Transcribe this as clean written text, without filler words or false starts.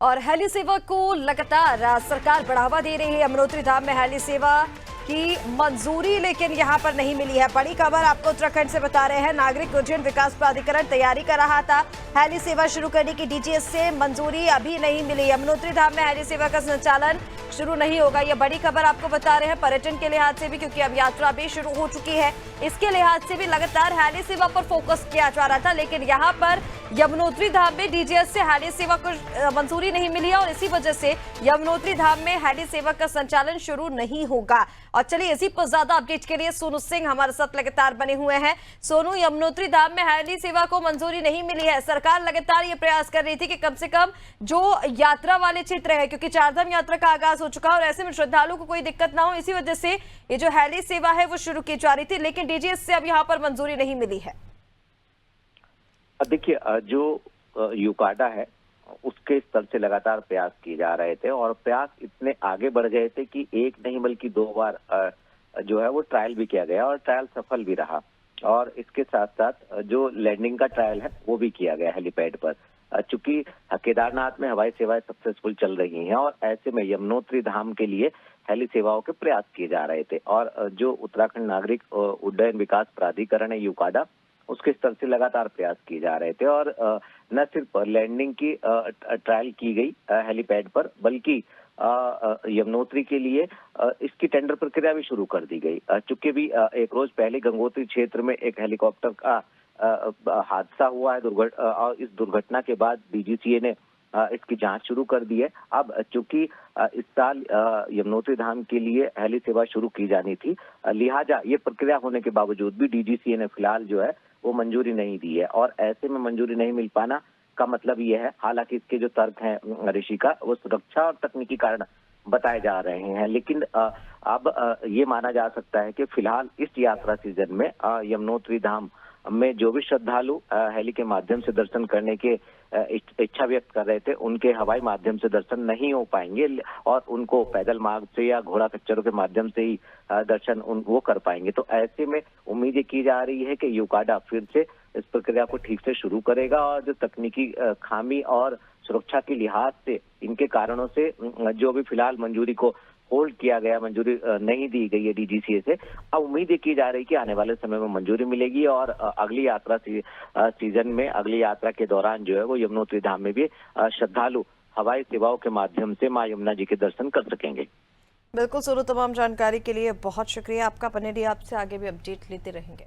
और हेली सेवा को लगातार सरकार बढ़ावा दे रही है। यमुनोत्री धाम में हेली सेवा की मंजूरी लेकिन यहां पर नहीं मिली है। बड़ी खबर आपको उत्तराखंड से बता रहे हैं। नागरिक उड्डयन विकास प्राधिकरण तैयारी कर रहा था हेली सेवा शुरू करने की। डीजीएस से मंजूरी अभी नहीं मिली। यमुनोत्री धाम में हेली सेवा का संचालन शुरू नहीं होगा। यह बड़ी खबर आपको बता रहे हैं पर्यटन के लिहाज से भी, क्योंकि अब यात्रा भी शुरू हो चुकी है। इसके लिहाज से भी लगातार हेली सेवा पर फोकस किया जा रहा था, लेकिन यहाँ पर यमुनोत्री धाम में डीजीएस से हेली सेवा को मंजूरी नहीं मिली है और इसी वजह से यमुनोत्री धाम में हेली सेवा का संचालन शुरू नहीं होगा। और चलिए इसी पर ज्यादा अपडेट के लिए सोनू सिंह हमारे साथ लगातार बने हुए हैं। सोनू, यमुनोत्री धाम में हेली सेवा को मंजूरी नहीं मिली है। सरकार लगातार ये प्रयास कर रही थी कि कम से कम जो यात्रा वाले क्षेत्र है, क्योंकि चारधाम यात्रा का आगाज हो चुका है और ऐसे में श्रद्धालुओं को कोई दिक्कत ना हो, इसी वजह से ये जो हेली सेवा है वो शुरू की जा रही थी, लेकिन डीजीएस से अब यहाँ पर मंजूरी नहीं मिली है। देखिए, जो यूकाडा है उसके स्तर से लगातार प्रयास किए जा रहे थे और प्रयास इतने आगे बढ़ गए थे कि एक नहीं बल्कि 2 बार जो है वो ट्रायल भी किया गया और ट्रायल सफल भी रहा। और इसके साथ साथ जो लैंडिंग का ट्रायल है वो भी किया गया हेलीपैड पर। चूंकि केदारनाथ में हवाई सेवाएं सक्सेसफुल चल रही हैं और ऐसे में यमुनोत्री धाम के लिए हेली सेवाओं के प्रयास किए जा रहे थे। और जो उत्तराखंड नागरिक उड्डयन विकास प्राधिकरण है यूकाडा, उसके स्तर से लगातार प्रयास किए जा रहे थे और न सिर्फ लैंडिंग की ट्रायल की गई हेलीपैड पर, बल्कि यमुनोत्री के लिए इसकी टेंडर प्रक्रिया भी शुरू कर दी गई। चूंकि भी एक रोज पहले गंगोत्री क्षेत्र में एक हेलीकॉप्टर का हादसा हुआ है और इस दुर्घटना के बाद डीजीसीए ने इसकी जांच शुरू कर दी है। अब चूंकि इस साल यमुनोत्री धाम के लिए हेली सेवा शुरू की जानी थी, लिहाजा ये प्रक्रिया होने के बावजूद भी डीजीसीए ने फिलहाल जो है वो मंजूरी नहीं दी है। और ऐसे में मंजूरी नहीं मिल पाना का मतलब ये है, हालांकि इसके जो तर्क हैं ऋषि का, वो सुरक्षा और तकनीकी कारण बताए जा रहे हैं, लेकिन अब ये माना जा सकता है कि फिलहाल इस यात्रा सीजन में यमुनोत्री धाम में जो भी श्रद्धालु हेली के माध्यम से दर्शन करने के इच्छा व्यक्त कर रहे थे, उनके हवाई माध्यम से दर्शन नहीं हो पाएंगे और उनको पैदल मार्ग से या घोड़ा खच्चरों के माध्यम से ही दर्शन वो कर पाएंगे। तो ऐसे में उम्मीद ये की जा रही है कि यूकाडा फिर से इस प्रक्रिया को ठीक से शुरू करेगा और जो तकनीकी खामी और सुरक्षा के लिहाज से इनके कारणों से जो भी फिलहाल मंजूरी को होल्ड किया गया, मंजूरी नहीं दी गई है डीजीसीए से, अब उम्मीद ये की जा रही है कि आने वाले समय में मंजूरी मिलेगी और अगली यात्रा सीजन में, अगली यात्रा के दौरान जो है वो यमुनोत्री धाम में भी श्रद्धालु हवाई सेवाओं के माध्यम से मां यमुना जी के दर्शन कर सकेंगे। बिल्कुल सोनू, तमाम जानकारी के लिए बहुत शुक्रिया आपका। बने रहिए, आपसे आगे भी अपडेट लेते रहेंगे।